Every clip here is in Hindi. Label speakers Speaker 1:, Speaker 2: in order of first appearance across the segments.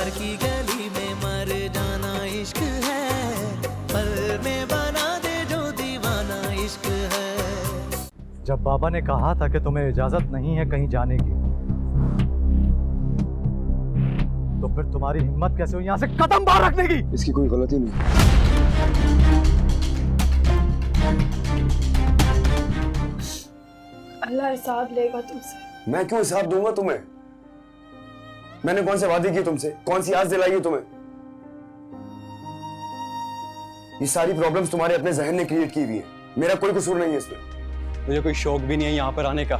Speaker 1: यार की गली में मर जाना इश्क है, पल में बना दे जो दीवाना इश्क है।
Speaker 2: जब बाबा ने कहा था कि तुम्हें इजाजत नहीं है कहीं जाने की, तो फिर तुम्हारी हिम्मत कैसे हुई यहाँ से कदम बाहर रखने की?
Speaker 3: इसकी कोई गलती नहीं।
Speaker 4: अल्लाह हिसाब लेगा तुमसे।
Speaker 3: मैं क्यों हिसाब दूंगा तुम्हें? मैंने कौन से वादे किए तुमसे? कौन सी आस दिलाई है तुम्हें? ये सारी प्रॉब्लम्स तुम्हारे अपने जहन ने क्रिएट की हुई है, मेरा कोई कसूर नहीं है इसमें।
Speaker 5: मुझे कोई शौक भी नहीं है यहाँ पर आने का,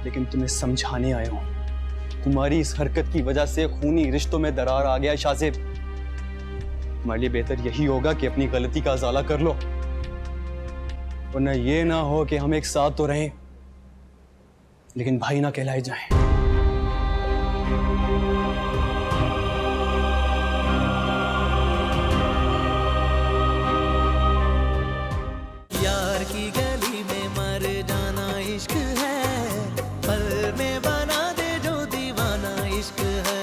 Speaker 5: लेकिन तुम्हें समझाने आया हूँ। तुम्हारी इस हरकत की वजह से खूनी रिश्तों में दरार आ गया शाजिब। तुम्हारे लिए बेहतर यही होगा कि अपनी गलती का अजाला कर लो, वरना ये ना हो कि हम एक साथ तो रहें लेकिन भाई ना कहलाए जाएं।
Speaker 1: यार की गली में मर जाना इश्क है, पल में बना दे जो दीवाना इश्क है।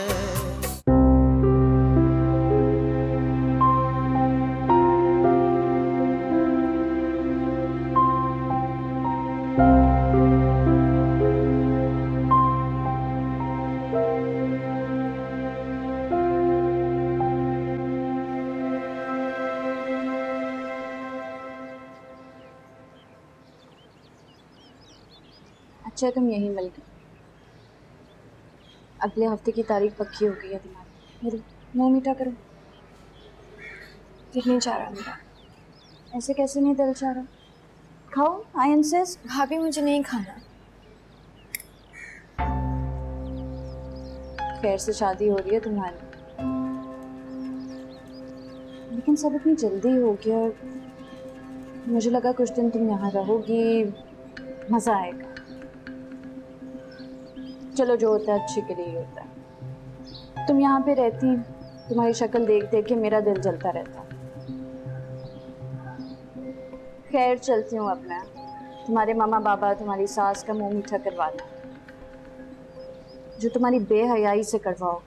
Speaker 4: अच्छा तुम यहीं मिल गए। अगले हफ्ते की तारीख पक्की हो गई है तुम्हारी। मेरे मुंह मीठा करो। दिल नहीं चाह रहा मेरा। ऐसे कैसे नहीं दिल चाह रहा? खाओ, आई इंसिस्ट। भाभी मुझे नहीं खाना। खैर से शादी हो रही है तुम्हारी, लेकिन सब इतनी जल्दी हो गया। मुझे लगा कुछ दिन तुम यहाँ रहोगी, मजा आएगा। चलो जो होता है अच्छे के लिए ही होता है। तुम यहाँ पे रहती, तुम्हारी शक्ल देख देख के मेरा दिल जलता रहता। खैर चलती हूँ अब मैं। तुम्हारे मामा बाबा तुम्हारी सास का मुंह मीठा करवाना, जो तुम्हारी बेहयाई से करवाओ।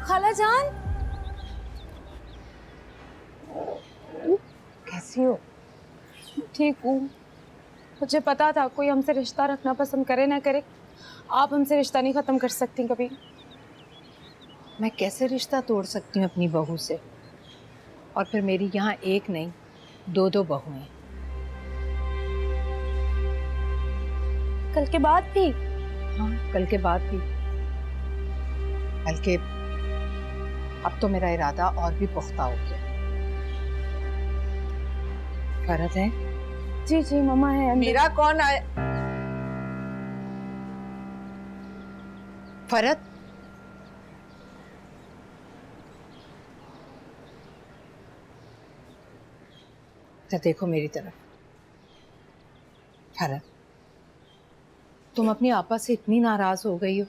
Speaker 4: खाला जान,
Speaker 6: कैसी हो?
Speaker 4: ठीक हूँ। मुझे पता था कोई हमसे रिश्ता रखना पसंद करे ना करे, आप हमसे रिश्ता नहीं ख़त्म कर सकती कभी।
Speaker 6: मैं कैसे रिश्ता तोड़ सकती हूँ अपनी बहू से? और फिर मेरी यहाँ एक नहीं, दो दो बहुएं।
Speaker 4: कल के बाद भी?
Speaker 6: हाँ, कल के बाद भी। बल्कि अब तो मेरा इरादा और भी पुख्ता हो गया। फरत है?
Speaker 4: जी जी मम्मा है।
Speaker 6: मेरा कौन आया? फरत, तो देखो मेरी तरफ। फरत, तुम अपनी आपा से इतनी नाराज हो गई हो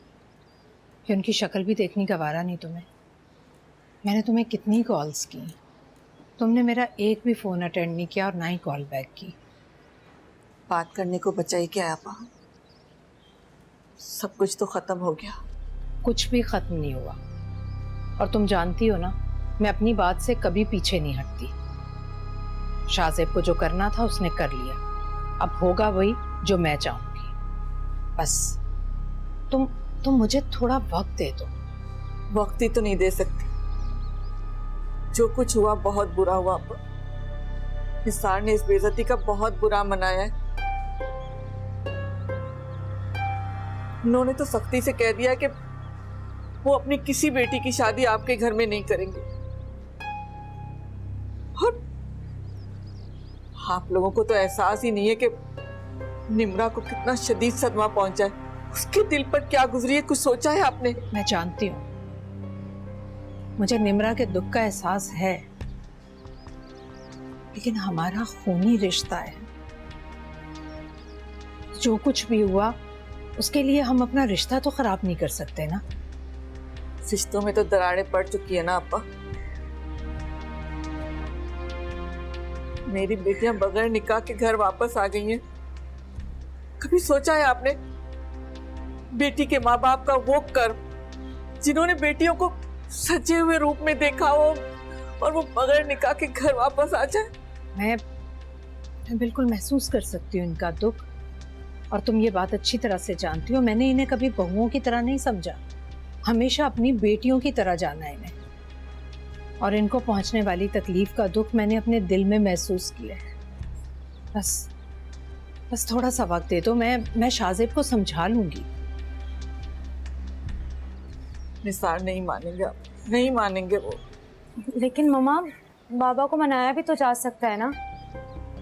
Speaker 6: कि उनकी शक्ल भी देखनी गवारा नहीं तुम्हें। मैंने तुम्हें कितनी कॉल्स की, तुमने मेरा एक भी फ़ोन अटेंड नहीं किया और ना ही कॉल बैक की।
Speaker 7: बात करने को बचा ही क्या आपा? सब कुछ तो खत्म हो गया।
Speaker 6: कुछ भी खत्म नहीं हुआ, और तुम जानती हो ना, मैं अपनी बात से कभी पीछे नहीं हटती। शाहजेब को जो करना था उसने कर लिया, अब होगा वही जो मैं चाहूंगी। बस तुम मुझे थोड़ा वक्त दे दो।
Speaker 7: वक्त ही तो नहीं दे सकती। जो कुछ हुआ बहुत बुरा हुआ आपा। निसार ने इस बेइज्जती का बहुत बुरा मनाया है। उन्होंने तो सख्ती से कह दिया कि वो अपनी किसी बेटी की शादी आपके घर में नहीं करेंगे। आप लोगों को तो एहसास ही नहीं है कि निम्रा को कितना शदीद सदमा पहुंचा है। उसके दिल पर क्या गुजरी है, कुछ सोचा है आपने?
Speaker 6: मैं जानती हूँ, मुझे निम्रा के दुख का एहसास है, लेकिन हमारा खूनी रिश्ता है। जो कुछ भी हुआ उसके लिए हम अपना रिश्ता तो खराब नहीं कर सकते ना।
Speaker 7: रिश्तों में तो दरारें पड़ चुकी है ना अप्पा। मेरी बेटियां बगैर निकाह के घर वापस आ गई हैं। कभी सोचा है आपने बेटी के माँ बाप का वो कर्म जिन्होंने बेटियों को सजे हुए रूप में देखा हो और वो बगैर निकाह के घर वापस आ जाए?
Speaker 6: मैं बिल्कुल महसूस कर सकती हूँ इनका दुख, और तुम ये बात अच्छी तरह से जानती हो। मैंने इन्हें कभी बहुओं की तरह नहीं समझा, हमेशा अपनी बेटियों की तरह जाना है इन्हें, और इनको पहुंचने वाली तकलीफ का दुख मैंने अपने दिल में महसूस किया है। बस थोड़ा सा वक्त दे दो, मैं शाहजेब को समझा लूंगी।
Speaker 7: निसार नहीं मानेंगे, आप नहीं मानेंगे वो।
Speaker 8: लेकिन मम्मा, बाबा को मनाया भी तो जा सकता है ना।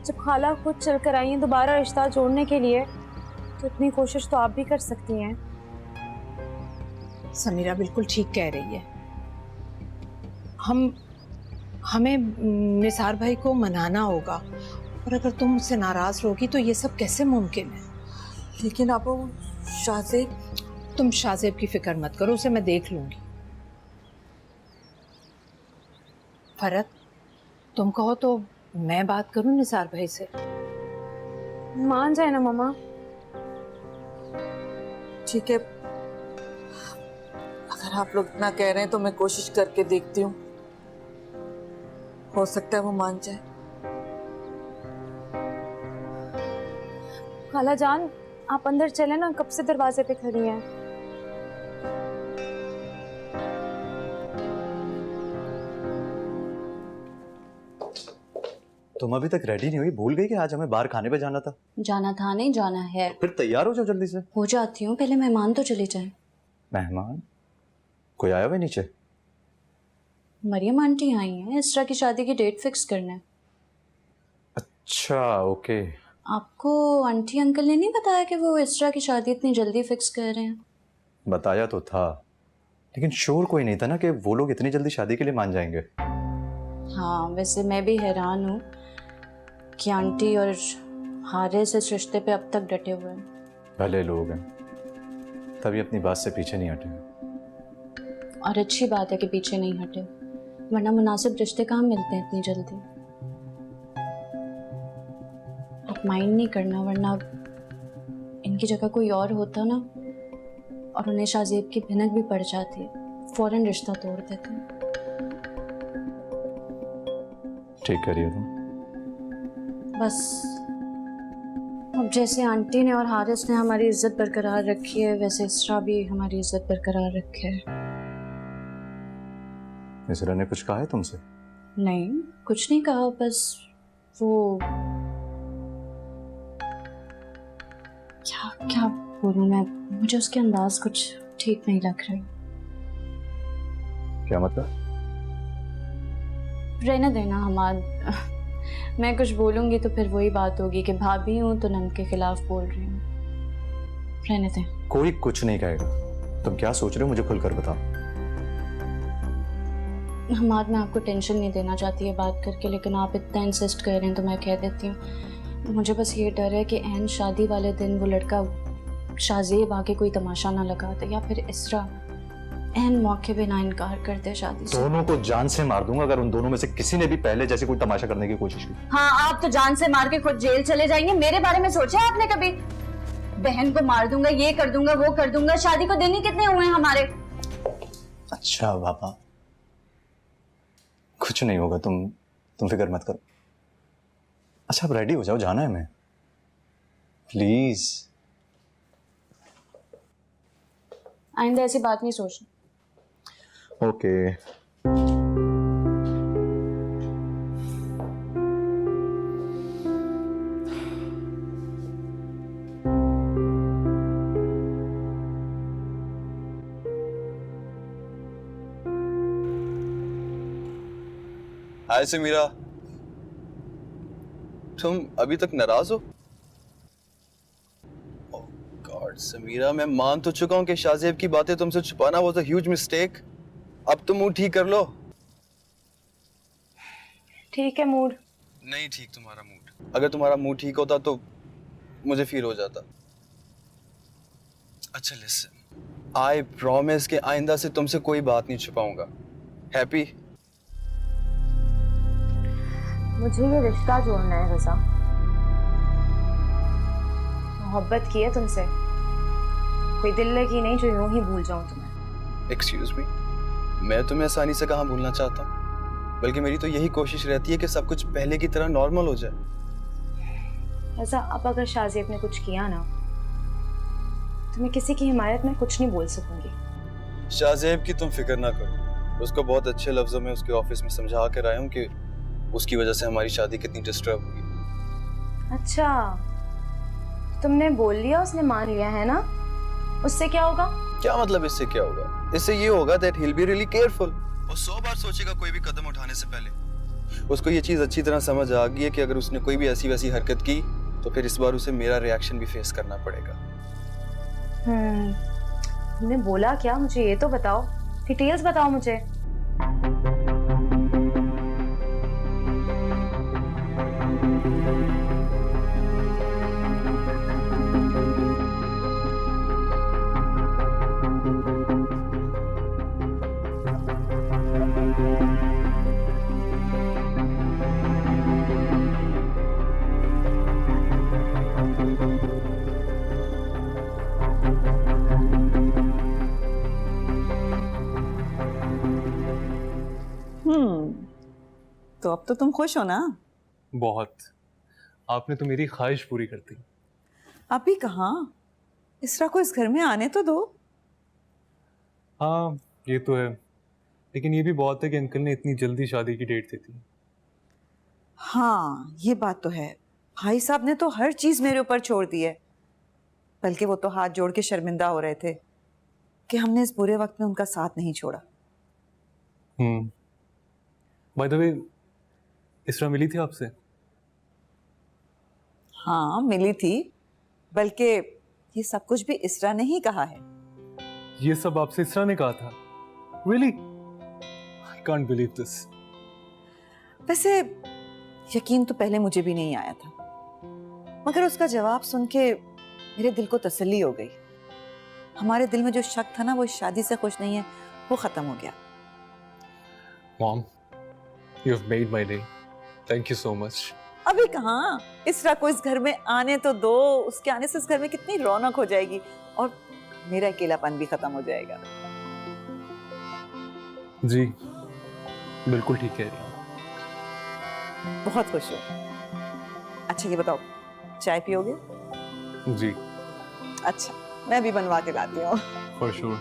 Speaker 8: जब खाला खुद चल कर आई हैं दोबारा रिश्ता जोड़ने के लिए, तो इतनी कोशिश तो आप भी कर सकती हैं।
Speaker 6: समीरा बिल्कुल ठीक कह रही है। हमें निसार भाई को मनाना होगा, और अगर तुम मुझसे नाराज रहोगी तो ये सब कैसे मुमकिन है?
Speaker 7: लेकिन आप वो शाहजेब।
Speaker 6: तुम शाहजेब की फिक्र मत करो, उसे मैं देख लूंगी। फरत, तुम कहो तो मैं बात करूं निसार भाई से?
Speaker 8: मान जाए ना मम्मा।
Speaker 7: ठीक है, अगर आप लोग इतना कह रहे हैं तो मैं कोशिश करके देखती हूँ, हो सकता है वो मान जाए।
Speaker 8: खाला जान, आप अंदर चले ना, कब से दरवाजे पे खड़ी हैं।
Speaker 2: तुम अभी तक रेडी नहीं हुई? भूल गई कि आज हमें बाहर खाने पे जाना था?
Speaker 9: जाना था नहीं जाना है।
Speaker 2: फिर तैयार हो जाओ जल्दी से।
Speaker 9: हो जाती हूँ, पहले मेहमान तो चले जाए।
Speaker 2: मेहमान? कोई आया हुआ नीचे?
Speaker 9: मरियम आंटी आई हैं, इसरा की शादी की डेट फिक्स करना है।
Speaker 2: अच्छा, ओके।
Speaker 9: आपको आंटी अंकल ने नहीं बताया कि वो इसरा की शादी इतनी जल्दी फिक्स कर रहे हैं?
Speaker 2: बताया तो था, लेकिन शोर कोई नहीं था ना कि वो लोग इतनी जल्दी शादी के लिए मान जाएंगे।
Speaker 9: हाँ, वैसे मैं भी हैरान हूँ कि आंटी और हारिस इस रिश्ते पे अब तक डटे हुए हैं।
Speaker 2: भले लोग हैं, तभी अपनी बात से पीछे नहीं हटे।
Speaker 9: और अच्छी बात है कि पीछे नहीं हटे, वरना मुनासिब रिश्ते कहाँ मिलते हैं इतनी जल्दी। अब माइंड नहीं करना, वरना इनकी जगह कोई और होता ना और उन्हें शाहजेब की भिनक भी पड़ जाती, फौरन रिश्ता तोड़ देते।
Speaker 2: ठीक करिए तुम।
Speaker 9: बस अब जैसे आंटी ने और हारिस ने हमारी इज्जत बरकरार रखी है, वैसे इसरा भी हमारी इज्जत बरकरार रखे है।
Speaker 2: इसरा ने कुछ कहा है तुमसे?
Speaker 9: नहीं, कुछ नहीं कहा, बस वो क्या बोलूं मैं, मुझे उसके अंदाज कुछ ठीक नहीं लग रहा।
Speaker 2: क्या मतलब?
Speaker 9: रहने देना हमाद, मैं कुछ बोलूंगी तो फिर वही बात होगी कि भाभी हूँ तो नंद के खिलाफ बोल रही हूँ। रहने दें।
Speaker 2: कोई कुछ नहीं कहेगा। तुम क्या सोच रहे हो मुझे खुलकर बताओ।
Speaker 9: हमाद, मैं आपको टेंशन नहीं देना चाहती है बात करके, लेकिन आप इतना इंसिस्ट कर रहे हैं तो मैं कह देती हूँ। मुझे बस ये डर है कि एन शादी वाले दिन वो लड़का शाहजेब आके कोई तमाशा ना लगा दे, या फिर इसरा एन मौके पे ना इनकार कर दे शादी से।
Speaker 2: दोनों को जान से मार दूंगा अगर उन दोनों में से किसी ने भी पहले जैसे कोई तमाशा करने की कोशिश की।
Speaker 9: हाँ, आप तो जान से मार के खुद जेल चले जाएंगे। मेरे बारे में सोचा है आपने कभी? बहन को मार दूंगा, ये कर दूंगा, वो कर दूंगा। शादी को दिन ही कितने हुए हैं हमारे?
Speaker 2: अच्छा पापा, कुछ नहीं होगा, तुम फिक्र मत करो। अच्छा, अब रेडी हो जाओ, जाना है हमें, प्लीज।
Speaker 9: आइंदा ऐसी बात नहीं सोचना।
Speaker 2: ओके।
Speaker 5: हाय समीरा। तुम अभी तक नाराज हो? ओह गॉड समीरा, मैं मान तो चुका हूं कि शाहजेब की बातें तुमसे छुपाना वाज अ ह्यूज मिस्टेक। अब तुम मूड ठीक कर लो।
Speaker 8: ठीक है मूड।
Speaker 5: नहीं ठीक तुम्हारा मूड। अगर तुम्हारा मूड ठीक होता तो मुझे फील हो जाता। अच्छा लिसन, आई प्रॉमिस कि आइंदा से तुमसे कोई बात नहीं छुपाऊंगा। हैप्पी?
Speaker 8: मुझे ये रिश्ता जोड़ना है रजा। मोहब्बत की है तुमसे, कोई दिल लगी नहीं जो यूं ही भूल जाऊं तुम्हें।
Speaker 5: एक्सक्यूज मी, मैं तुम्हें आसानी से कहाँ भूलना चाहता हूँ, बल्कि मेरी तो यही कोशिश रहती है कि सब कुछ पहले की तरह नॉर्मल हो जाए।
Speaker 8: रजा अब अगर शाहजेब ने कुछ किया ना तो मैं किसी की हिमायत में कुछ नहीं बोल सकूंगी।
Speaker 5: शाहजेब की तुम फिक्र ना करो, उसको बहुत अच्छे लफ्जों में उसके ऑफिस में समझा कर आया हूँ कि उसकी वजह से हमारी शादी कितनी डिस्टर्ब हुई।
Speaker 8: अच्छा तुमने बोल लिया, उसने मान लिया है ना? उससे क्या होगा?
Speaker 5: क्या मतलब इससे क्या होगा? इससे ये होगा that he'll be really careful। वो 100 बार सोचेगा कोई भी कदम उठाने से पहले। उसको ये चीज अच्छी तरह समझ आ गई है कि अगर उसने कोई भी ऐसी वैसी हरकत की तो फिर इस बार उसे मेरा रिएक्शन भी फेस करना पड़ेगा।
Speaker 8: तुमने बोला क्या, मुझे ये तो बताओ, डिटेल्स बताओ मुझे।
Speaker 10: तो अब तो तुम खुश हो ना?
Speaker 11: बहुत। आपने तो मेरी ख्वाहिश पूरी कर दी।
Speaker 10: अभी कहाँ, इसरा को इस घर में आने तो दो।
Speaker 11: हाँ ये तो है, लेकिन ये भी बहुत है कि अंकल ने इतनी जल्दी शादी की डेट दे दी।
Speaker 10: हाँ ये बात तो है, भाई साहब ने तो हर चीज मेरे ऊपर छोड़ दी है। बल्कि वो तो हाथ जोड़ के शर्मिंदा हो रहे थे कि हमने इस बुरे वक्त में उनका साथ नहीं छोड़ा।
Speaker 11: बाय द वे, इसरा मिली थी आपसे?
Speaker 10: हाँ मिली थी, बल्कि ये सब कुछ भी इसरा ने ही कहा है।
Speaker 11: ये सब आपसे इसरा ने कहा था? Really? I can't believe this.
Speaker 10: वैसे यकीन तो पहले मुझे भी नहीं आया था, मगर उसका जवाब सुन के मेरे दिल को तसल्ली हो गई। हमारे दिल में जो शक था ना वो इस शादी से खुश नहीं है, वो खत्म हो गया।
Speaker 11: Mom, you've made my day. Thank you so much.
Speaker 10: अभी कहाँ, इसरा को इस घर में आने तो दो। उसके आने से इस घर में कितनी रौनक हो जाएगी और मेरा अकेलापन भी खत्म हो जाएगा।
Speaker 11: जी बिल्कुल ठीक कह रही हैं।
Speaker 10: बहुत खुश हूँ। अच्छा ये बताओ, चाय पियोगे?
Speaker 11: जी।
Speaker 10: अच्छा मैं भी बनवा के लाती हूँ।
Speaker 11: For sure.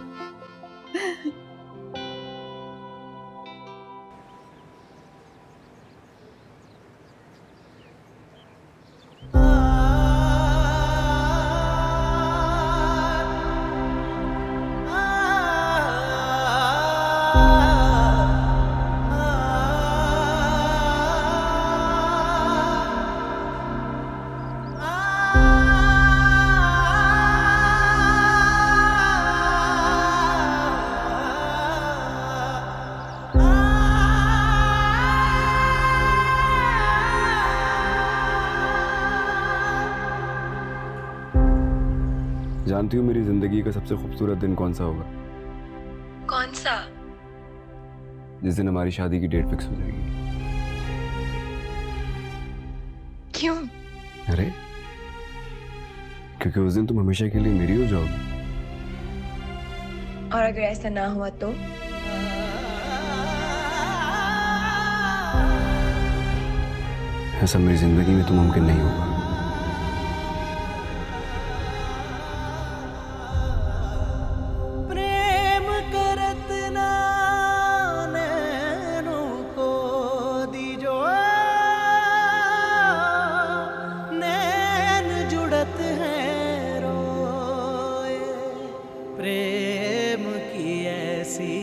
Speaker 3: जानती हूँ मेरी जिंदगी का सबसे खूबसूरत दिन कौन सा होगा?
Speaker 8: कौन सा?
Speaker 3: जिस दिन हमारी शादी की डेट फिक्स हो जाएगी।
Speaker 8: क्यों?
Speaker 3: अरे क्योंकि उस दिन तुम हमेशा के लिए मेरी हो जाओगी।
Speaker 8: और अगर ऐसा ना हुआ तो?
Speaker 3: ऐसा मेरी जिंदगी में तो मुमकिन नहीं होगा।
Speaker 1: प्रेम करत ना नैनों को दीजो, नैन जुड़त है रोए। प्रेम की ऐसी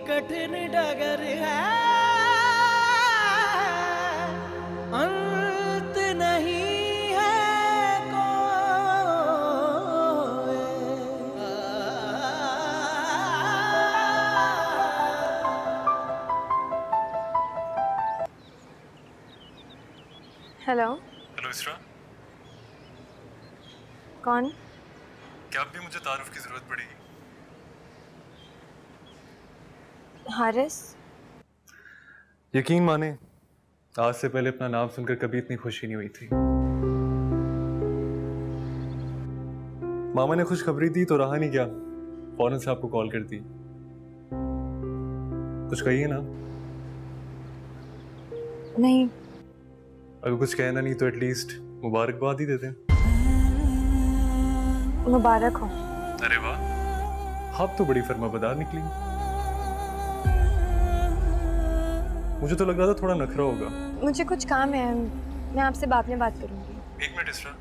Speaker 1: कठिन डगर है,
Speaker 8: हेलो,
Speaker 11: हेलो इसरा,
Speaker 8: कौन?
Speaker 11: क्या अब भी मुझे तारुफ की जरूरत पड़ेगी?
Speaker 8: हारिस?
Speaker 11: यकीन माने, आज से पहले अपना नाम सुनकर कभी इतनी खुशी नहीं हुई थी। मामा ने खुशखबरी दी तो रहा नहीं, क्या फौरन से आपको कॉल कर दी। कुछ कहिए ना।
Speaker 8: नहीं।
Speaker 11: अगर कुछ कहना नहीं तो एटलीस्ट मुबारकबाद ही देते हैं।
Speaker 8: मुबारक हो।
Speaker 11: अरे वाह, आप तो बड़ी फर्माबरदार निकली। मुझे तो लग रहा था थोड़ा नखरा होगा।
Speaker 8: मुझे कुछ काम है, मैं आपसे बाद में बात करूंगी।
Speaker 11: 1 मिनट इसरा।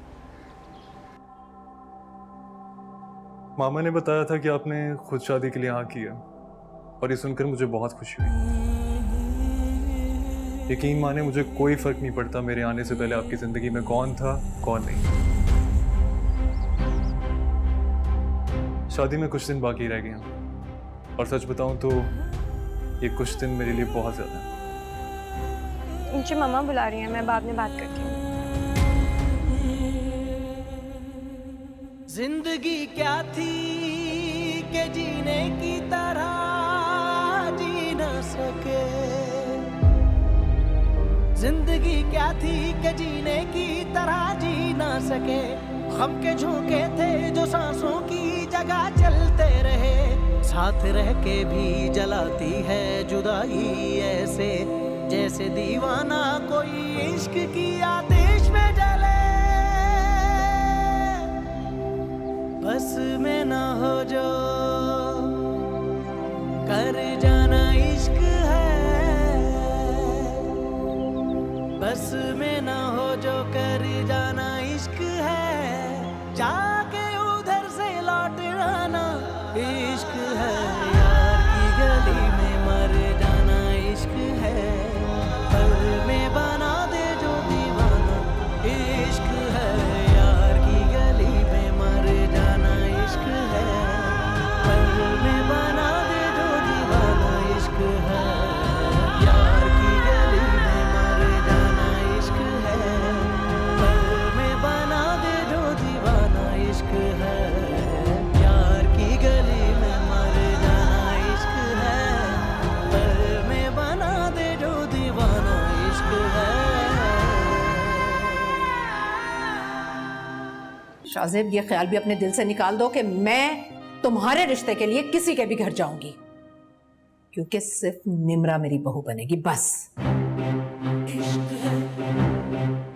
Speaker 11: मामा ने बताया था कि आपने खुद शादी के लिए हाँ किया और ये सुनकर मुझे बहुत खुशी हुई। यकीन माने, मुझे कोई फर्क नहीं पड़ता मेरे आने से पहले आपकी जिंदगी में कौन था कौन नहीं। शादी में कुछ दिन बाकी रह गए हैं और सच बताऊं तो ये कुछ दिन मेरे लिए बहुत ज्यादा है।
Speaker 8: मुझे मम्मा बुला रही हैं, मैं बाद में बात करती हूँ।
Speaker 1: जिंदगी क्या थी कि जीने की तरह जी न सके, जिंदगी क्या थी कि जीने की तरह जी न सके। हम के झोंके थे जो सांसों की जगह चलते रहे, साथ रह के भी जलाती है जुदाई ऐसे, जैसे दीवाना कोई इश्क की आतिश में जले। बस में ना हो जो कर जाना इश्क है, बस में ना हो जो कर जाना इश्क है, जाके उधर से लौट आना इश्क है। यार की गली में मर जाना इश्क है, पल में बना दे जो दीवाना इश्क है। यार की गली में मर जाना इश्क है, पल में बना दे जो दीवाना इश्क है। यार की गली में मर जाना इश्क है, पल में बना दे जो दीवाना इश्क है। यार की गली में मर जाना इश्क है, पल में बना दे जो दीवाना इश्क है।
Speaker 6: शाज़ेब, ये ख्याल भी अपने दिल से निकाल दो कि मैं तुम्हारे रिश्ते के लिए किसी के भी घर जाऊंगी, क्योंकि सिर्फ निम्रा मेरी बहू बनेगी, बस।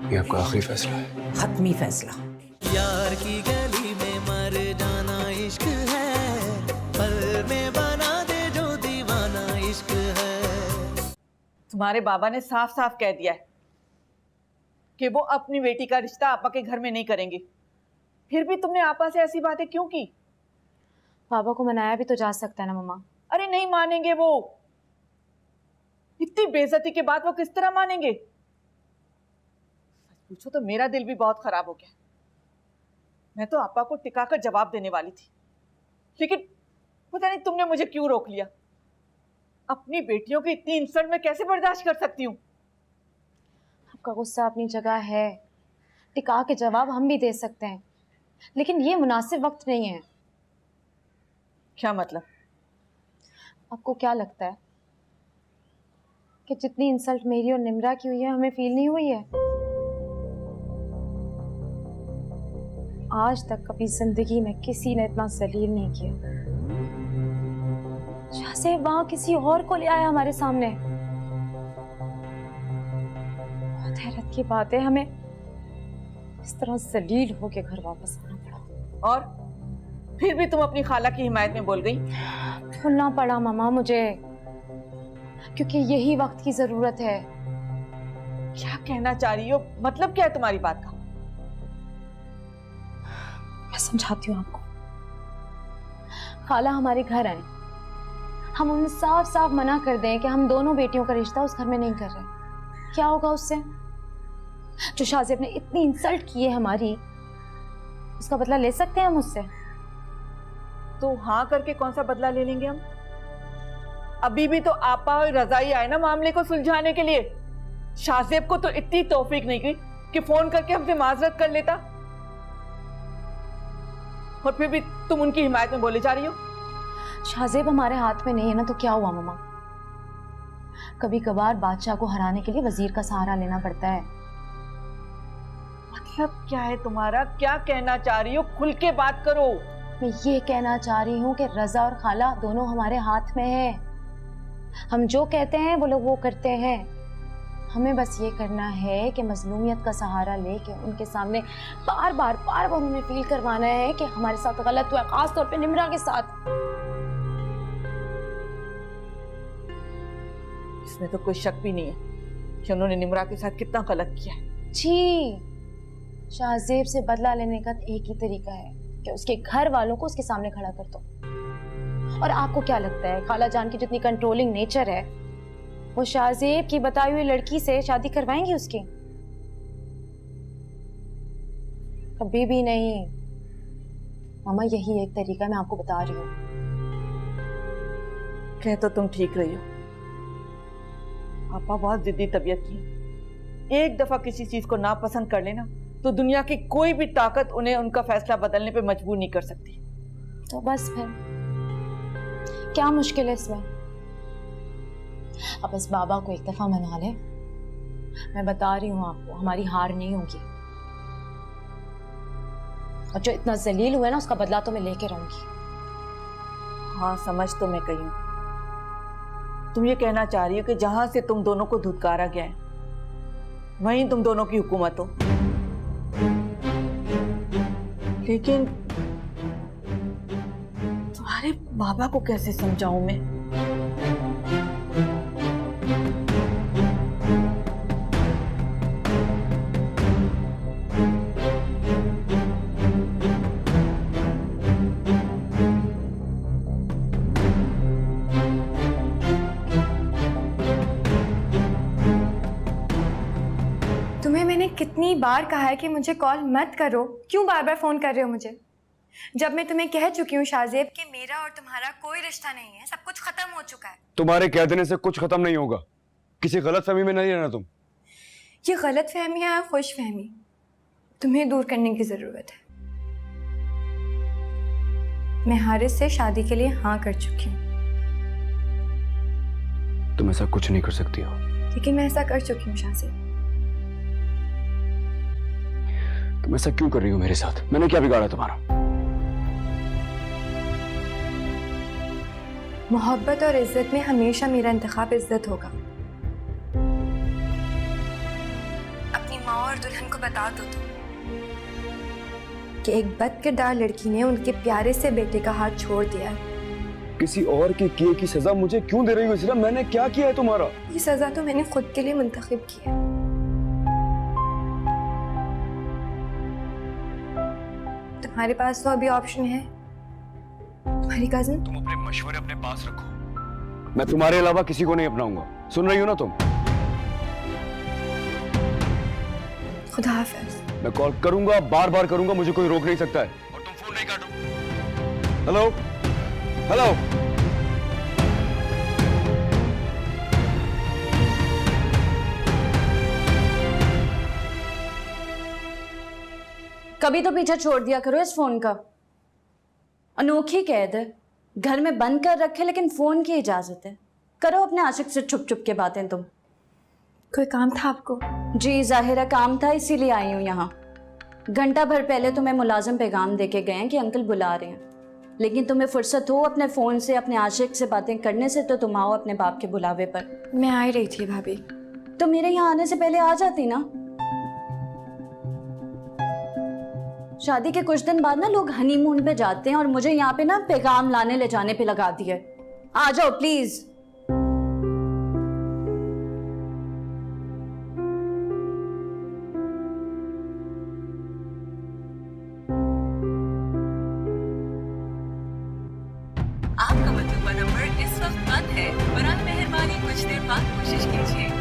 Speaker 3: ये आपका आखिरी फैसला है?
Speaker 6: खत्मी फैसला।
Speaker 1: यार की गली में मर जाना इश्क है, पल में बना दे जो दीवाना इश्क है।
Speaker 7: तुम्हारे बाबा ने साफ साफ कह दिया है कि वो अपनी बेटी का रिश्ता आपा के घर में नहीं करेंगे। फिर भी तुमने आपा से ऐसी बातें क्यों की?
Speaker 8: पापा को मनाया भी तो जा सकता है ना मम्मा।
Speaker 7: अरे नहीं मानेंगे वो, इतनी बेइज्जती के बाद वो किस तरह मानेंगे? सच पूछो तो मेरा दिल भी बहुत खराब हो गया। मैं तो आपा को टिका कर जवाब देने वाली थी, लेकिन पता नहीं तुमने मुझे क्यों रोक लिया। अपनी बेटियों की इतनी इंसल्ट मैं कैसे बर्दाश्त कर सकती हूँ?
Speaker 8: आपका गुस्सा अपनी जगह है, टिका के जवाब हम भी दे सकते हैं, लेकिन ये मुनासिब वक्त नहीं है।
Speaker 7: क्या मतलब?
Speaker 8: आपको क्या लगता है कि जितनी इंसल्ट मेरी और निम्रा की हुई है हमें फील नहीं हुई है? आज तक कभी जिंदगी में किसी ने इतना जलील नहीं किया। जैसे वहां किसी और को ले आया हमारे सामने। बहुत हैरत की बात है, हमें इस तरह जलील होके घर वापस आना पड़ा।
Speaker 7: और फिर भी तुम अपनी खाला की हिमायत में बोल गई?
Speaker 8: भूलना पड़ा मामा मुझे, क्योंकि यही वक्त की जरूरत है।
Speaker 7: क्या कहना चाह रही हो? मतलब क्या है तुम्हारी बात का?
Speaker 8: मैं समझाती हूँ आपको। खाला हमारे घर आए, हम उन्हें साफ साफ मना कर दें कि हम दोनों बेटियों का रिश्ता उस घर में नहीं कर रहे, क्या होगा उससे? जो शाज़ेब ने इतनी इंसल्ट की है हमारी, उसका बदला ले सकते हैं हम उससे?
Speaker 7: तो हाँ करके कौन सा बदला ले लेंगे हम? अभी भी तो आपा और रजाई आए ना मामले को सुलझाने के लिए। शाज़ेब को तो इतनी तौफीक नहीं की कि फोन करके हमसे माजरत कर लेता, और फिर भी तुम उनकी हिमायत में बोले जा रही हो।
Speaker 8: शाहजेब हमारे हाथ में नहीं है ना, तो क्या हुआ मामा? कभी कभार बादशाह को हराने के लिए वजीर का सहारा लेना पड़ता है।
Speaker 7: मतलब क्या है तुम्हारा? क्या कहना चाह रही हो? खुल के बात करो।
Speaker 8: मैं ये कहना चाह रही हूँ कि रजा और खाला दोनों हमारे हाथ में है। हम जो कहते हैं वो लोग वो करते हैं। हमें बस ये करना है कि मजलूमियत का सहारा लेके उनके सामने बार बार उन्हें फील करवाना है कि हमारे साथ गलत हुआ है, खास तौर पे निम्रा के साथ।
Speaker 7: इसमें तो कोई शक भी नहीं है कि उन्होंने निम्रा के साथ कितना गलत किया है।
Speaker 8: जी, शाहजेब से बदला लेने का एक ही तरीका है कि उसके घर वालों को उसके सामने खड़ा कर दो। और आपको क्या लगता है खाला जान की जितनी कंट्रोलिंग नेचर है, वो शाहजेब की बताई हुई लड़की से शादी करवाएंगी उसकी? कभी भी नहीं मामा, यही एक तरीका मैं आपको बता रही हूँ।
Speaker 7: कह तो तुम ठीक रही हो, आपा बहुत जिद्दी तबीयत की। एक दफा किसी चीज को नापसंद कर लेना तो दुनिया की कोई भी ताकत उन्हें उनका फैसला बदलने पे मजबूर नहीं कर सकती।
Speaker 8: तो बस फिर क्या मुश्किल है इसमें? अब बस बाबा को एक दफा मना ले। मैं बता रही हूँ आपको, हमारी हार नहीं होगी। और जो इतना जलील हुआ है ना, उसका बदला तो मैं लेके रहूंगी।
Speaker 7: हाँ, समझ तो मैं गई हूँ। तुम ये कहना चाह रही हो कि जहां से तुम दोनों को धुतकारा गया है वहीं तुम दोनों की हुकूमत हो। लेकिन तुम्हारे बाबा को कैसे समझाऊं मैं?
Speaker 12: तुम्हें मैंने कितनी बार कहा है कि मुझे कॉल मत करो, क्यों बार बार फोन कर रहे हो मुझे? जब मैं तुम्हें कह चुकी हूँ शाहजेब कि मेरा और तुम्हारा कोई रिश्ता नहीं है, सब कुछ खत्म हो चुका है।
Speaker 3: तुम्हारे कह देने से कुछ खत्म नहीं होगा। किसी गलतफहमी में नहीं रहना तुम।
Speaker 12: ये गलत फहमी या खुश फहमी तुम्हें दूर करने की जरूरत है। मैं हारिस से शादी के लिए हाँ कर चुकी हूँ।
Speaker 3: तुम ऐसा कुछ नहीं कर सकती हो।
Speaker 12: लेकिन मैं ऐसा कर चुकी हूँ शाहजेब।
Speaker 3: तुम ऐसा क्यों कर रही हो मेरे साथ? मैंने क्या बिगाड़ा तुम्हारा?
Speaker 12: मोहब्बत और इज्जत में हमेशा मेरा इंतखाब इज्जत होगा। अपनी माँ और दुल्हन को बता दो तुम कि एक बदकिरदार लड़की ने उनके प्यारे से बेटे का हाथ छोड़ दिया है।
Speaker 3: किसी और के किए की सजा मुझे क्यों दे रही हो इस्रा? मैंने क्या किया है तुम्हारा?
Speaker 12: ये सजा तो मैंने खुद के लिए मुंतखब की है। तुम्हारे पास तो अभी ऑप्शन है, तुम्हारी कजिन।
Speaker 3: तुम अपने मशवरे अपने पास रखो। मैं तुम्हारे अलावा किसी को नहीं अपनाऊंगा। सुन रही हो ना तुम?
Speaker 12: खुदा हाफिज।
Speaker 3: मैं कॉल करूंगा, बार बार करूंगा, मुझे कोई रोक नहीं सकता है। और तुम फोन नहीं काटो। Hello hello.
Speaker 9: कभी तो पीछा छोड़ दिया करो इस फोन का। अनोखी कैद है, घर में बंद कर रखे लेकिन फोन की इजाजत है। करो अपने आशिक से छुप छुप के बातें तुम।
Speaker 12: कोई काम था आपको?
Speaker 9: जी जाहिर है काम था, इसीलिए आई हूँ यहाँ। घंटा भर पहले तुम्हें मुलाजिम पैगाम देके गए हैं कि अंकल बुला रहे हैं, लेकिन तुम्हें फुर्सत हो अपने फोन से अपने आशिक से बातें करने से तो तुम आओ अपने बाप के बुलावे पर।
Speaker 12: मैं आ रही थी भाभी।
Speaker 9: तो मेरे यहाँ आने से पहले आ जाती ना। शादी के कुछ दिन बाद ना लोग हनीमून पे जाते हैं और मुझे यहाँ पे ना पैगाम लाने ले जाने पे लगा दिए। आ जाओ प्लीज।
Speaker 13: आपका मतलूबा नंबर इस वक्त बंद है, बराए मेहरबानी कुछ देर बाद कोशिश कीजिए।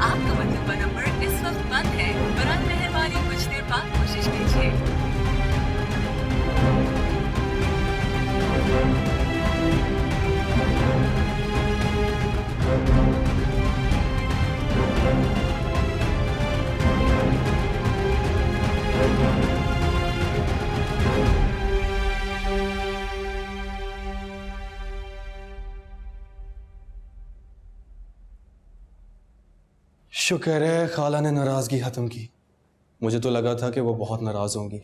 Speaker 13: आपका मतलूबा नंबर इस वक्त बंद है, बराए मेहरबानी कुछ देर बाद कोशिश कीजिए।
Speaker 5: शुक्र है खाला ने नाराजगी खत्म की। मुझे तो लगा था कि वो बहुत नाराज होंगी।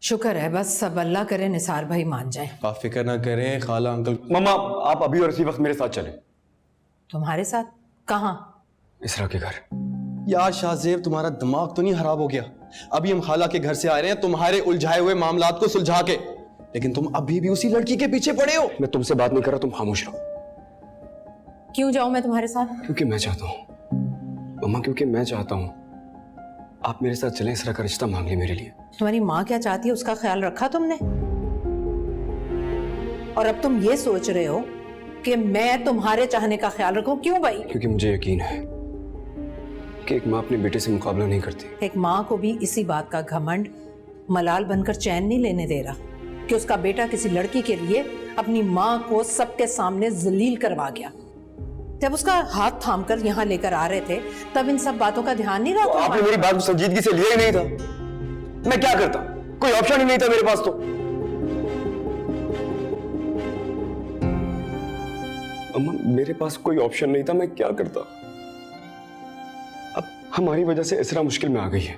Speaker 6: शुक्र है, बस सब अल्लाह करे निसार भाई मान जाए।
Speaker 5: आप फिक्र ना करें, खाला अंकल। मम्मा आप अभी और इसी वक्त मेरे साथ चलें।
Speaker 6: तुम्हारे साथ? कहाँ?
Speaker 5: इसरा के घर। यार शाहजेब, तुम्हारा दिमाग तो नहीं खराब हो गया? अभी हम खाला के घर से आ रहे हैं तुम्हारे उलझाए हुए मामलात को सुलझा के, लेकिन तुम अभी भी उसी लड़की के पीछे पड़े हो। मैं तुमसे बात नहीं कर रहा, तुम खामोश रहो।
Speaker 6: क्यों जाऊं मैं तुम्हारे साथ?
Speaker 5: क्योंकि मैं चाहता हूँ मम्मा, क्योंकि मैं चाहता हूँ आप मेरे साथ चलें। इसरा का रिश्ता मांग ले मेरे लिए।
Speaker 6: तुम्हारी माँ क्या चाहती है उसका ख्याल रखा तुमने? और अब तुम ये सोच रहे हो कि मैं तुम्हारे चाहने का ख्याल रखूं? क्यों भाई?
Speaker 5: क्योंकि मुझे यकीन है कि एक माँ अपने बेटे से मुकाबला नहीं करती।
Speaker 6: एक माँ को भी इसी बात का घमंड मलाल बनकर चैन नहीं लेने दे रहा कि उसका बेटा किसी लड़की के लिए अपनी माँ को सबके सामने जलील करवा गया। जब उसका हाथ थामकर यहाँ लेकर आ रहे थे तब इन सब बातों का ध्यान नहीं रहा।
Speaker 5: तो आपने मेरी बात को संजीदगी से लिया ही नहीं था। मैं क्या करता? कोई ऑप्शन ही नहीं था मेरे पास। तो अम्मा, मेरे पास कोई ऑप्शन नहीं था, मैं क्या करता? अब हमारी वजह से इसरा मुश्किल में आ गई है।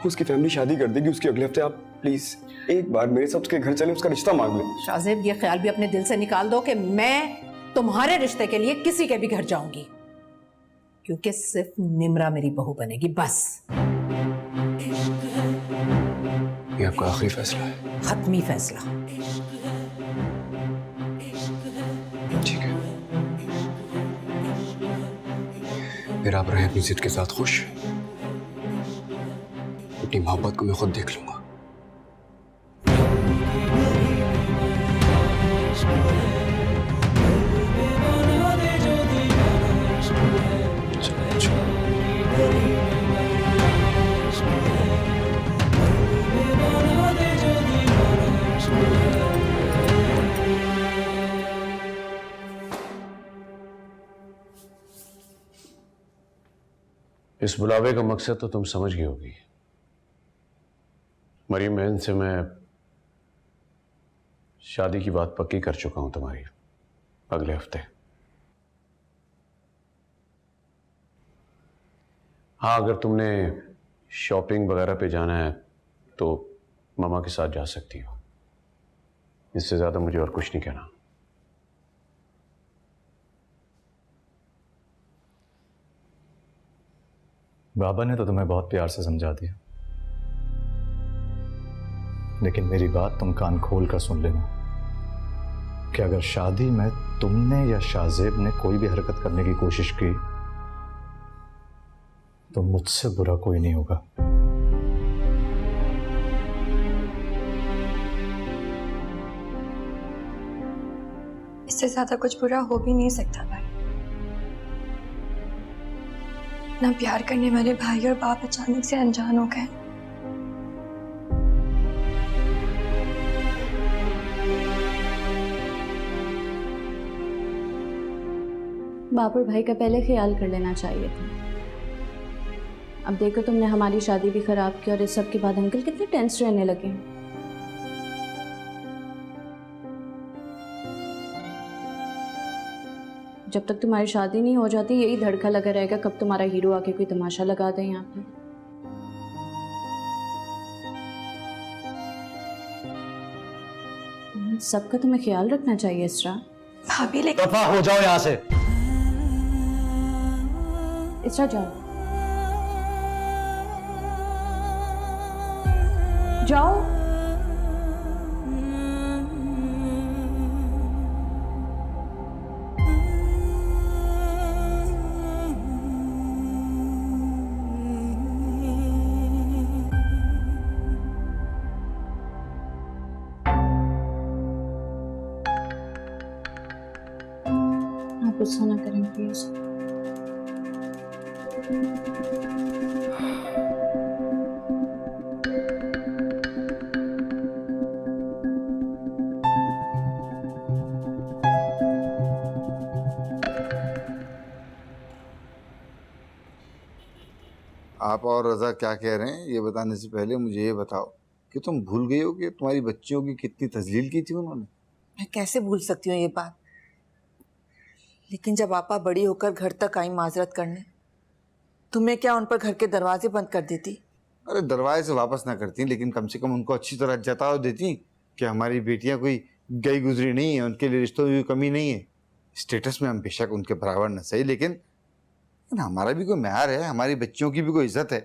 Speaker 5: उसकी फैमिली शादी कर देगी उसके अगले हफ्ते। आप प्लीज एक बार मेरे साथ उसके घर चले, उसका रिश्ता मांग लें।
Speaker 6: शाहजेब, ये ख्याल भी अपने दिल से निकाल दो कि मैं तुम्हारे रिश्ते के लिए किसी के भी घर जाऊंगी, क्योंकि सिर्फ निम्रा मेरी बहू बनेगी, बस।
Speaker 5: ये आपका आखिरी फैसला है?
Speaker 6: खत्मी फैसला।
Speaker 5: ठीक है, फिर आप रहें अपनी जिद के साथ खुश। अपनी मोहब्बत को मैं खुद देख लूंगा।
Speaker 14: इस बुलावे का मकसद तो तुम समझ गई होगी। मरीम बहन से मैं शादी की बात पक्की कर चुका हूं तुम्हारी, अगले हफ्ते। हाँ, अगर तुमने शॉपिंग वगैरह पे जाना है तो मामा के साथ जा सकती हो। इससे ज्यादा मुझे और कुछ नहीं कहना।
Speaker 2: बाबा ने तो तुम्हें बहुत प्यार से समझा दिया, लेकिन मेरी बात तुम कान खोल कर सुन लेना कि अगर शादी में तुमने या शाहजेब ने कोई भी हरकत करने की कोशिश की तो मुझसे बुरा कोई नहीं होगा।
Speaker 12: इससे ज्यादा कुछ बुरा हो भी नहीं सकता भाई। ना प्यार करने वाले भाई और बाप अचानक से अनजान हो गए।
Speaker 9: बाप और भाई का पहले ख्याल कर लेना चाहिए था। अब देखो, तुमने हमारी शादी भी खराब की और इस सब के बाद अंकल कितने टेंस रहने लगे। जब तक तुम्हारी शादी नहीं हो जाती यही धड़का लगा रहेगा कब तुम्हारा हीरो आके कोई तमाशा लगा दे यहाँ पे। सबका तुम्हें ख्याल रखना चाहिए इसरा।
Speaker 12: भाभी लेकिन
Speaker 5: दफा हो जाओ यहाँ से।
Speaker 9: इसरा जाओ जाओ। आप गुस्सा ना करें प्लीज।
Speaker 15: आप और रजा क्या कह रहे हैं ये बताने से पहले मुझे ये बताओ कि तुम भूल गई हो कि तुम्हारी बच्चियों की कितनी तजलील की थी उन्होंने।
Speaker 10: मैं कैसे भूल सकती हूँ ये बात, लेकिन जब आपा बड़ी होकर घर तक आई माजरत करने
Speaker 7: तुम्हें क्या उन पर घर के दरवाजे बंद कर देती?
Speaker 15: अरे दरवाजे से वापस ना करती, लेकिन कम से कम उनको अच्छी तरह जता देती कि हमारी बेटियां कोई गई गुजरी नहीं है, उनके लिए रिश्तों में कमी नहीं है। स्टेटस में हम बेशक उनके बराबर न सही, लेकिन हमारा भी कोई म्यार है, हमारी बच्चियों की भी कोई इज्जत है।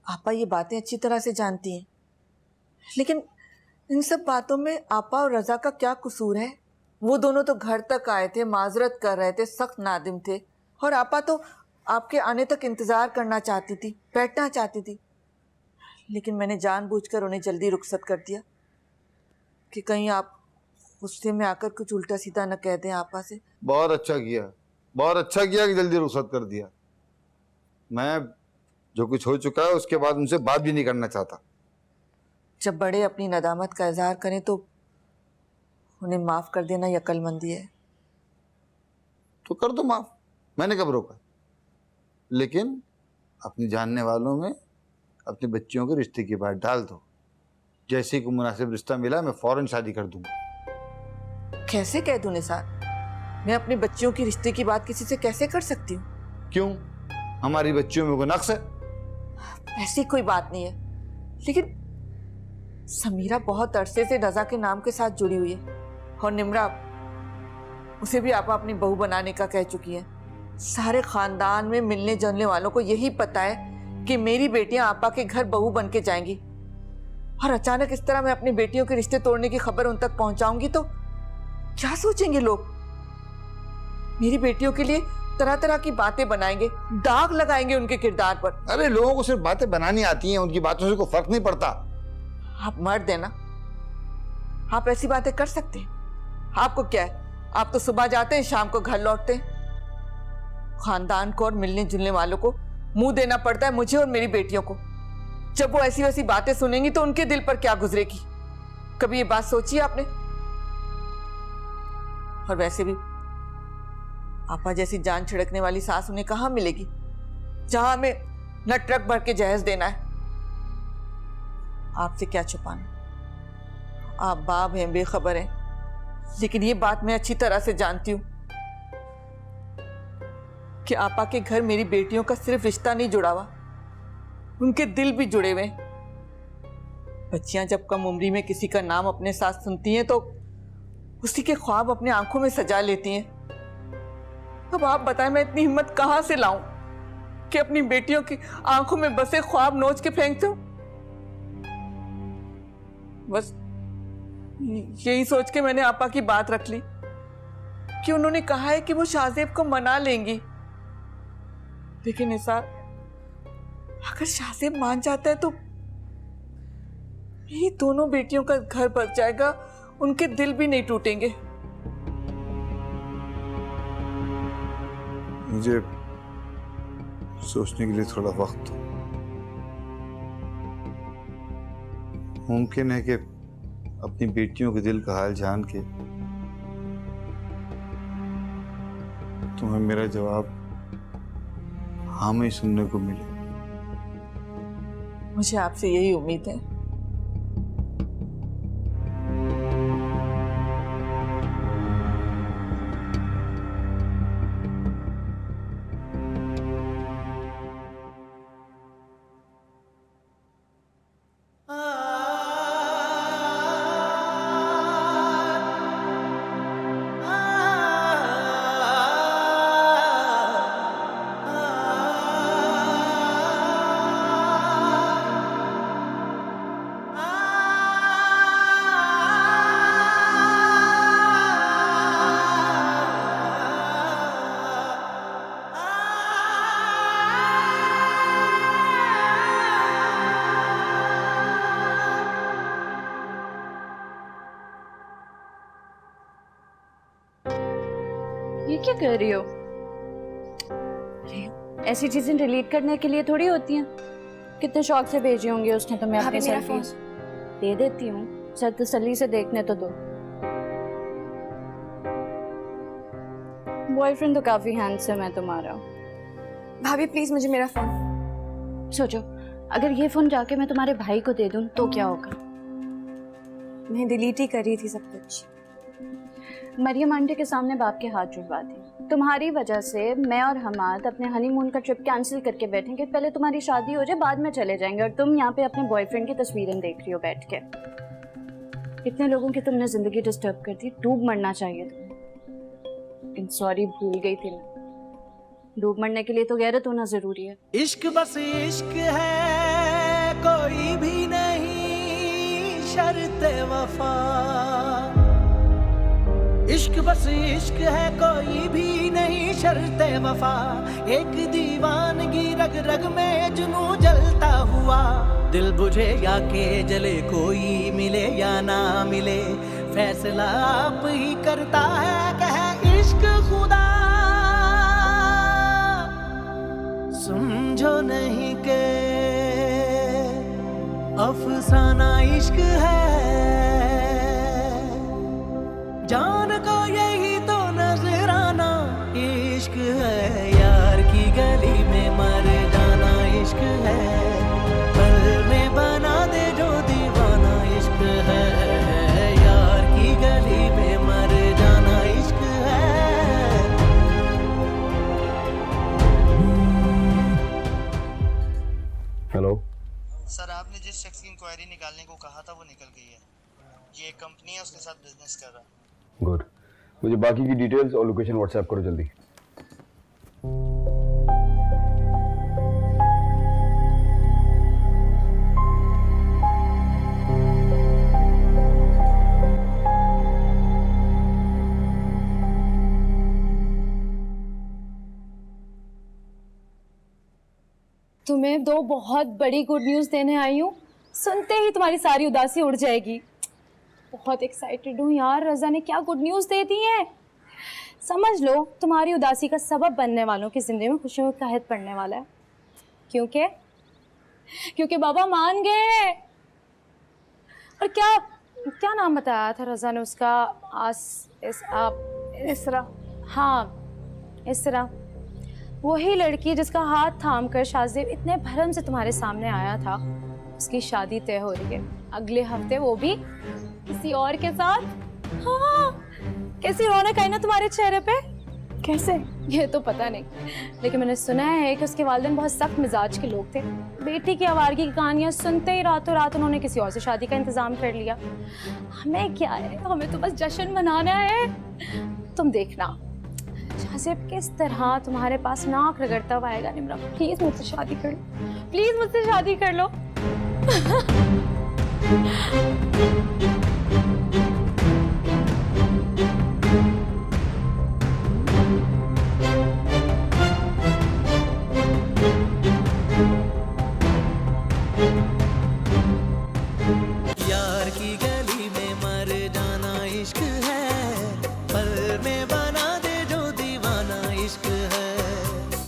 Speaker 7: आपा ये बातें अच्छी तरह से जानती हैं, लेकिन इन सब बातों में आपा और रजा का क्या कसूर है? वो दोनों तो घर तक आए थे, माजरत कर रहे थे, सख्त नादिम थे, और आपा तो आपके आने तक इंतज़ार करना चाहती थी, बैठना चाहती थी। लेकिन मैंने जानबूझकर उन्हें जल्दी रुखसत कर दिया कि कहीं आप गुस्से में आकर कुछ उल्टा सीधा न कह दें आपा से।
Speaker 15: बहुत अच्छा किया, बहुत अच्छा किया कि जल्दी रुखसत कर दिया। मैं जो कुछ हो चुका है उसके बाद उनसे बात भी नहीं करना चाहता।
Speaker 7: जब बड़े अपनी नदामत का इजहार करें तो उन्हें माफ़ कर देना अक्लमंदी है।
Speaker 15: तो कर दो माफ़, मैंने कब रोका। लेकिन अपने जानने वालों में अपनी बच्चियों के रिश्ते की बात डाल दो। जैसे ही कोई मुनासिब रिश्ता मिला मैं फौरन शादी कर दूंगा।
Speaker 7: कैसे कह दूं निसार? मैं अपनी बच्चियों की रिश्ते की बात किसी से कैसे कर सकती हूँ?
Speaker 15: क्यों, हमारी बच्चियों में कोई नक्स है?
Speaker 7: ऐसी कोई बात नहीं है, लेकिन समीरा बहुत अरसे से रजा के नाम के साथ जुड़ी हुई है, और निम्रा उसे भी आपा अपनी बहू बनाने का कह चुकी है। सारे खानदान में मिलने जुलने वालों को यही पता है कि मेरी बेटियां आपा के घर बहू बन के जाएंगी, और अचानक इस तरह मैं अपनी बेटियों के रिश्ते तोड़ने की खबर उन तक पहुंचाऊंगी तो क्या सोचेंगे लोग? मेरी बेटियों के लिए तरह तरह की बातें बनाएंगे, दाग लगाएंगे उनके किरदार पर।
Speaker 15: अरे लोगों को सिर्फ बातें बनानी आती हैं, उनकी बातों से कोई फर्क नहीं पड़ता।
Speaker 7: आप मर्द हैं ना, आप ऐसी बातें कर सकते हैं? आपको क्या है, आप तो सुबह जाते हैं शाम को घर लौटते हैं। खानदान को और मिलने जुलने वालों को मुंह देना पड़ता है मुझे और मेरी बेटियों को। जब वो ऐसी वैसी बातें सुनेंगी तो उनके दिल पर क्या गुजरेगी? कभी ये बात सोची आपने? और वैसे भी आपा जैसी जान छिड़कने वाली सास उन्हें कहां मिलेगी, जहां हमें न ट्रक भर के जहेज देना है। आपसे क्या छुपाना, आप बाप हैं, बेखबर हैं, लेकिन ये बात मैं अच्छी तरह से जानती हूं कि आपा के घर मेरी बेटियों का सिर्फ रिश्ता नहीं जुड़ा हुआ, उनके दिल भी जुड़े हुए। बच्चियां जब कम उम्री में किसी का नाम अपने साथ सुनती हैं तो उसी के ख्वाब अपने आंखों में सजा लेती हैं। अब आप बताएं मैं इतनी हिम्मत कहां से लाऊं कि अपनी बेटियों की आंखों में बसे ख्वाब नोच के फेंक दूं? बस यही सोच के मैंने आपा की बात रख ली कि उन्होंने कहा है कि वो शाहजेब को मना लेंगी। लेकिन निसार, अगर शाहजेब मान जाता है तो मेरी दोनों बेटियों का घर बच जाएगा, उनके दिल भी नहीं टूटेंगे।
Speaker 15: मुझे सोचने के लिए थोड़ा वक्त दो। मुमकिन है कि अपनी बेटियों के दिल का हाल जान के तुम्हें मेरा जवाब हाँ में ही सुनने को मिले।
Speaker 7: मुझे आपसे यही उम्मीद है।
Speaker 9: ये क्या कर रही हो? ऐसी चीजें डिलीट करने के लिए थोड़ी होती हैं। कितने शौक से भेजी होंगी उसने तुम्हें अपने सेल्फीज। दे देती हूँ, सर तसल्ली से देखने तो दो। बॉयफ्रेंड तो काफी हैंडसम है तुम्हारा।
Speaker 12: भाभी प्लीज मुझे मेरा फोन।
Speaker 9: सोचो, अगर ये फोन जाके मैं तुम्हारे भाई को दे दूं तो क्या होगा?
Speaker 12: मैं डिलीट ही कर रही थी सब कुछ।
Speaker 4: मरियम आंटी के सामने बाप के हाथ जुड़वा दी। तुम्हारी वजह से मैं और हमाद अपने हनीमून का ट्रिप कैंसिल करके बैठेंगे। पहले तुम्हारी शादी हो जाए, बाद में चले जाएंगे। और तुम यहाँ पे अपने बॉयफ्रेंड की तस्वीरें देख रही हो बैठ के। इतने लोगों की तुमने जिंदगी डिस्टर्ब कर दी। डूब मरना चाहिए तुम्हें। सॉरी, भूल गई थी मैं। डूब मरने के लिए तो गैरत होना जरूरी है।
Speaker 1: इश्क बस इश्क है, कोई भी नहीं शर्त वफा। इश्क बस इश्क है, कोई भी नहीं शर्त वफा। एक दीवानगी रग रग में जुनू जलता हुआ। दिल बुझे या के जले, कोई मिले या ना मिले, फैसला आप ही करता है कहे इश्क खुदा। समझो नहीं के अफसाना इश्क है, जान को यही तो नजराना इश्क है। यार की गली में मर जाना इश्क है, पल में बना दे जो दीवाना इश्क है। यार की गली में मर जाना इश्क है।
Speaker 3: हेलो
Speaker 16: सर, आपने जिस शख्स की इंक्वायरी निकालने को कहा था वो निकल गई है। ये एक कंपनी है, उसके साथ बिजनेस कर रहा है।
Speaker 3: गुड, मुझे बाकी की डिटेल्स और लोकेशन व्हाट्सएप करो जल्दी।
Speaker 8: तुम्हें दो बहुत बड़ी गुड न्यूज़ देने आई हूँ। सुनते ही तुम्हारी सारी उदासी उड़ जाएगी। बहुत एक्साइटेड हूँ यार, रज़ा ने क्या गुड न्यूज़ दे दी है। समझ लो तुम्हारी उदासी का सबब बनने वालों की ज़िंदगी में खुशियों का कहत पड़ने वाला है। क्योंकि बाबा मान गए। और क्या नाम बताया था रज़ा ने उसका? इसरा। हाँ, इसरा। वही लड़की जिसका हाथ थामकर शाहजेब इतने भरम से तुम्हारे सामने आया था, उसकी शादी तय हो रही है अगले हफ्ते, वो भी किसी और के साथ। हाँ, कैसी रौनक आई ना तुम्हारे चेहरे पे। कैसे? ये तो पता नहीं, लेकिन मैंने सुना है कि उसके वालिदैन बहुत सख्त मिजाज के लोग थे। बेटी की आवारगी की कहानियां सुनते ही रातों रात उन्होंने किसी और से शादी का इंतजाम कर लिया। हमें क्या है, हमें तो बस जश्न मनाना है। तुम देखना शाहजेब किस तरह तुम्हारे पास नाक रगड़ता हुआ आएगा। निम्रा, प्लीज मुझसे शादी कर लो, प्लीज मुझसे शादी कर लो।